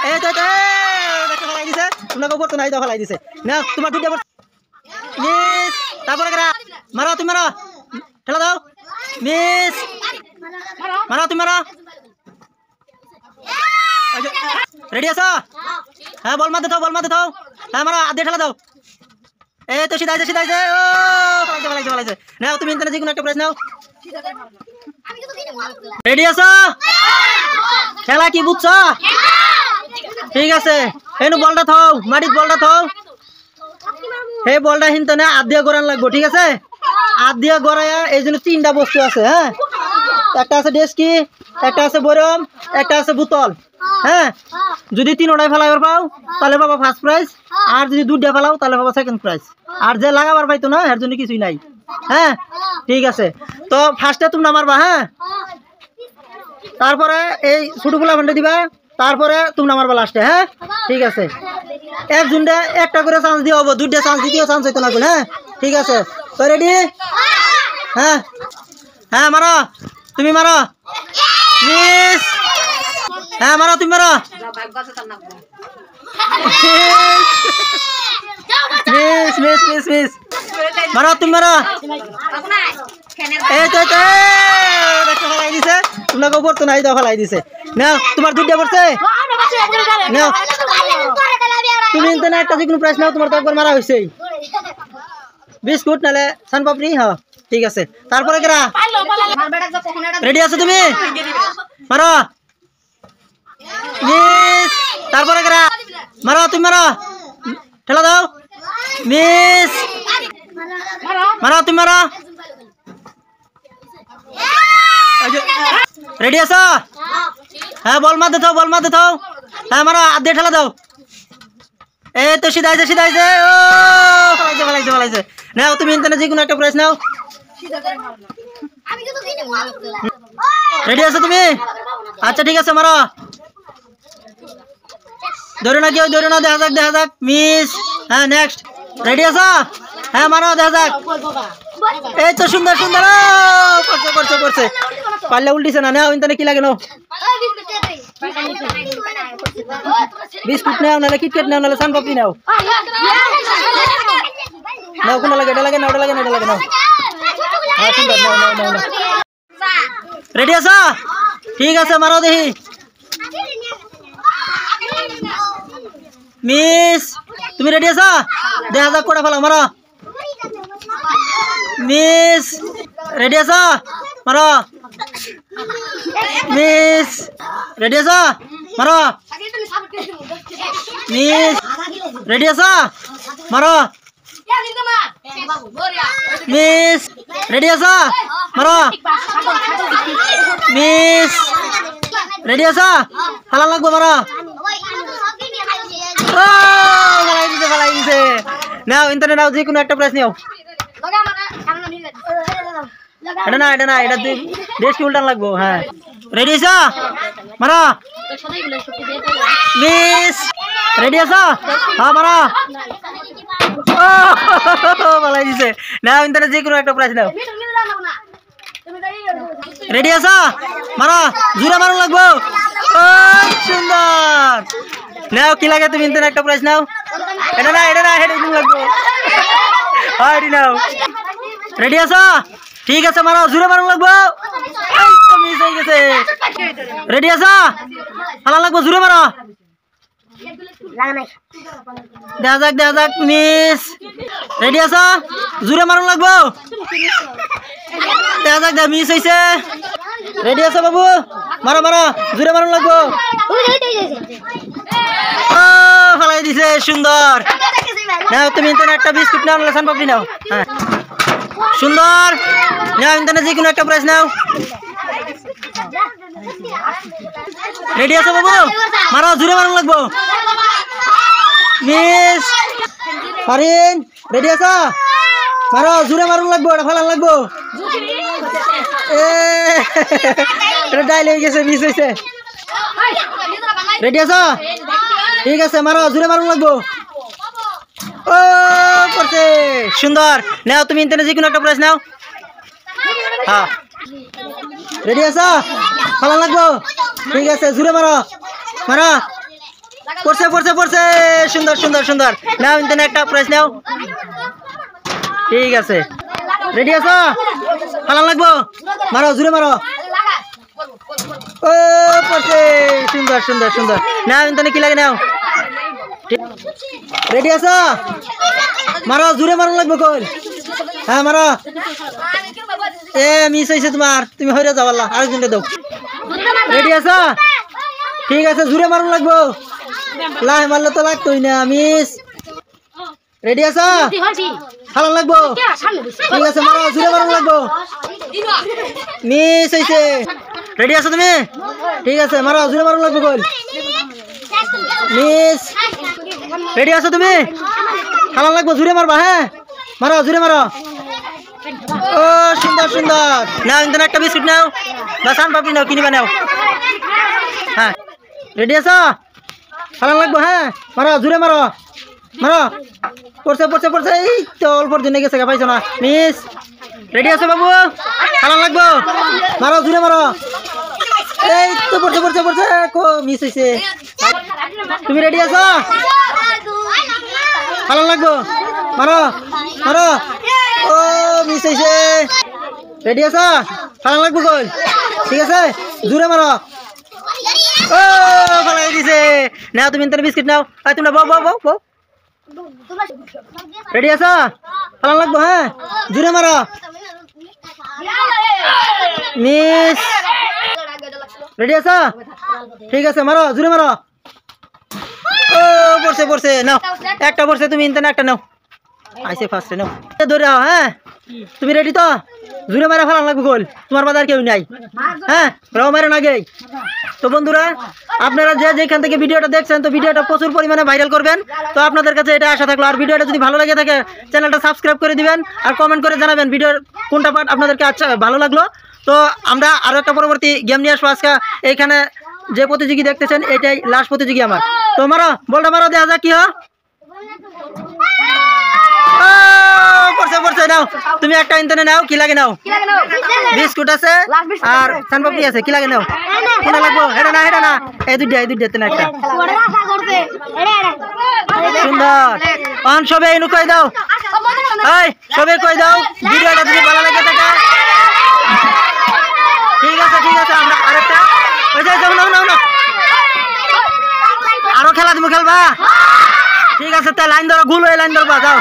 এই তো দেখো ফলাই দিছে তোমাকে উপর তো নাই দাও ফলাই দিছে না তোমার দুইটা মিস তারপরে করা মারো তুমি মারো ঠেলা দাও মিস মারো তুমি মারো রেডি আছো হ্যাঁ বল মারতে থাও হ্যাঁ মারো আধে ঠেলা দাও এই তো সিধাইছে ও ফলাইছে নাও তুমি ইন্টারনেট যে কোনো একটা প্রেস নাও রেডি আছো খেলা কি বুঝছো ঠিক আছে এই বলটা থাও মাটিত বলটা থাও এই বলটা হিনতে না আধিয়া গড়ান লাগবো ঠিক আছে আধিয়া গড়ায়া এই জন্য তিনটা বস্তু আছে হ্যাঁ একটা আছে ডেস্কি একটা আছে বরম একটা আছে বোতল হ্যাঁ যদি তিনটাই ফেলাইবার পাও তাহলে পাবা ফার্স্ট প্রাইজ আর যদি দুইটা ফেলাও তাহলে পাবা সেকেন্ড প্রাইজ আর যে লাগাবার পাইতো না এর জন্য কিছুই নাই হ্যাঁ ঠিক আছে তো ফার্স্টে তুমি নামারবা হ্যাঁ তারপরে এই ছোটগুলা ভান্ডে দিবা তারপরে তুমি নামারবা লাস্টে হ্যাঁ ঠিক আছে একজনটা একটা করে চান্স দিয়ে হবো দুইটা চান্স দ্বিতীয় চান্স হইতো না হ্যাঁ ঠিক আছে তো রেডি হ্যাঁ হ্যাঁ মারো তুমি মারো মিস হ্যাঁ মারো তুমি মারো মিস মারো তুমি মারো এই তো দেখো ফলাই দিছে তোমাকে উপর তো নাই দাও ফলাই দিছে নাও তোমার দুইটা পড়ছে নাও তুমি তো না একটা যে কোনো প্রাইস নাও তোমার তো একবার মারা হইছে বিস্কুট নালে সানপাপড়ি হ্যাঁ ঠিক আছে তারপরে কেরা রেডি আছো তুমি মারো মিস তারপরে কেরা মারো তুমি মারো ঠেলা দাও মিস মারো তুমি মারো রেডি আছো হ্যাঁ বল মারতে থাও হ্যাঁ মারো আধে ঠেলা দাও এই তো সিধাইছে ও ফলাইছে নাও তুমি ইন্টারনেট যে কোনো একটা প্রাইস নাও রেডি আছো তুমি আচ্ছা ঠিক আছে মারো ধরে না দেখা যাক মিস হ্যাঁ নেক্সট রেডি আছো হ্যাঁ মারো দেখা যাক এই তো সুন্দর করছে পারলে উল্টিছে না নাও ইন্টারনেট কি লাগে নাও বিস্কুট নাও নালে কিটকেট নাও নালে সানপাপড়ি নাও কোন লাগে এটা লাগে নাও হ্যাঁ সুন্দর নাও রেডি আছো ঠিক আছে মারো দেখি মিস তুমি রেডি আছো দেখা যাক কোটা ফেলাও মারো মিস রেডি আছো মারো মিস রেডি আছো মারো মিস রেডি আছো মারো মিস রেডি আছো মারো মিস রেডি আছো হালা লাগবো মারো ফলাই দিছে নাও ইন্টারনেট নাও যে কোনো একটা প্রাইস নিও এটা না এটা ডেস্ক উল্টান লাগবো হ্যাঁ রেডি আছো মারো মিস রেডি আছো হ্যাঁ মারো ফলাই দিছে নাও ইন্টারনেট যে কোনো একটা প্রাইস নাও রেডি আছো মারো জোরে মারুন লাগবো ও সুন্দর নাও কি লাগে তুমি ইন্টারনেট একটা প্রাইস নাও এটা না হেড লাগবো হ্যাঁ এটি নাও রেডি আছো ঠিক আছে মারো জোরে মারুন লাগবো এই তো মিস হয়ে গেছে রেডি আছো ফালা লাগবো জোরে মারো দেখা যাক মিস রেডি আছো জোরে মারুন লাগবো দেখা যাক মিস হয়েছে রেডি আছো বাবু মারো জোরে মারুন লাগবো ও ফলাই দিছে সুন্দর নাও তুমি ইন্টারনেট একটা বিস্কুট নাও নালে সানপাপড়ি নাও হ্যাঁ সুন্দর নাও ইন্টারনেট যে কোনো একটা প্রাইস নাও রেডি আছো বাবু মারো জোরে মারুন লাগবো মিস ফারিন রেডি আছো মারো জোরে মারুন লাগবো এটা ফালান লাগবো এটা ডাইল হয়ে গেছে মিস হয়েছে রেডি আছো ঠিক আছে মারো জোরে মারুন লাগবো ও করছে সুন্দর নাও তুমি ইন্টারনেট যে কোনো একটা প্রাইস নাও হ্যাঁ রেডি আছো ফালান লাগবো ঠিক আছে জোরে মারো পড়ছে পড়ছে পড়ছে সুন্দর সুন্দর সুন্দর নাও ইন্টারনেট একটা প্রাইজ নাও ঠিক আছে রেডি আছো ফালান লাগবো মারো জুড়ে মারো ও পড়ছে সুন্দর সুন্দর সুন্দর নাও ইন্টারনেট কি লাগে নাও রেডি আছো মারো জুড়ে মারো লাগবো কই হ্যাঁ মারো এ মিস হয়েছে তোমার তুমি হইরে যাও আল্লাহ আরেকজনকে দাও রেডি আছো ঠিক আছে জুড়ে মারুন লাগবো লাই মারলে তো লাগতোই না মিস রেডি আছো ফালান লাগবো ঠিক আছে মারো জুড়ে মারুন লাগবো মিস হয়েছে রেডি আছো তুমি ঠিক আছে মারো জুড়ে মারুন লাগবো কই মিস রেডি আছো তুমি ফালান লাগবো জুড়ে মারবা হ্যাঁ মারো জুড়ে মারো ও সুন্দর সুন্দর নাও ইন্টারনেট একটা বিস্কুট নাও বা সান পাপড়ি নাও কিনিবা নাও হ্যাঁ রেডি আছো ফালান লাগবো হ্যাঁ মারো জুড়ে মারো মারো পড়ছে পড়ছে পড়ছে এই তো অল্পর জন্য গেছে পাইছো না মিস রেডি আছো বাবু ফালান লাগবো মারো জুড়ে মারো এই তো পড়ছে পড়ছে পড়ছে কো মিস হয়েছে তুমি রেডি আছো ফালান লাগবো মারো মারো ও মিস হয়েছে রেডি আছো ফালান লাগবো কই ঠিক আছে জুড়ে মারো ও ফালাই দিছে নাও তুমি ইন্টারনেট বিস্কিট নাও আর তোমরা বউ বউ বউ রেডি আছো ফালান লাগবো হ্যাঁ জুড়ে মারো মিস রেডি আছো ঠিক আছে মারো জুড়ে মারো ও পড়ছে পড়ছে নাও একটা পড়ছে তুমি ইন্টারনেট একটা নাও আইসে ফার্স্টে নাও ধরে আও হ্যাঁ তুমি রেডি তো জুড়ে মারা ফালান লাগবে গোল তোমার বাজার কেউ নাই হ্যাঁ রাও মারেন আগে তো বন্ধুরা আপনারা যে যেখান থেকে ভিডিওটা দেখছেন তো ভিডিওটা প্রচুর পরিমাণে ভাইরাল করবেন তো আপনাদের কাছে এটা আশা থাকলো আর ভিডিওটা যদি ভালো লাগে থাকে চ্যানেলটা সাবস্ক্রাইব করে দিবেন আর কমেন্ট করে জানাবেন ভিডিওর কোনটা পার্ট আপনাদেরকে আচ্ছা ভালো লাগলো তো আমরা আরও একটা পরবর্তী গেম নিয়ে আসবো আজকে এইখানে যে প্রতিযোগী দেখতেছেন এটাই লাস্ট প্রতিযোগী আমার তো মারো বলটা মারো দেখা যাক কি হয় পড়ছে পড়ছে নাও তুমি একটা ইন্টারনেট নাও কি লাগে নাও বিস্কুট আছে আর সানপাপড়ি আছে কি লাগে নাও কোনটা লাগবো এটা না এই দুইটা তেনা একটা সুন্দর অন সবে ইনু কই দাও এই সবে কই দাও ভিডিওটা যদি ভালো লাগে থাকে ঠিক আছে আমরা আরেকটা ওই যাও নাও আরো খেলা তুমি খেলবা ঠিক আছে তাই লাইন ধরো গুলো লাইন ধরবা যাও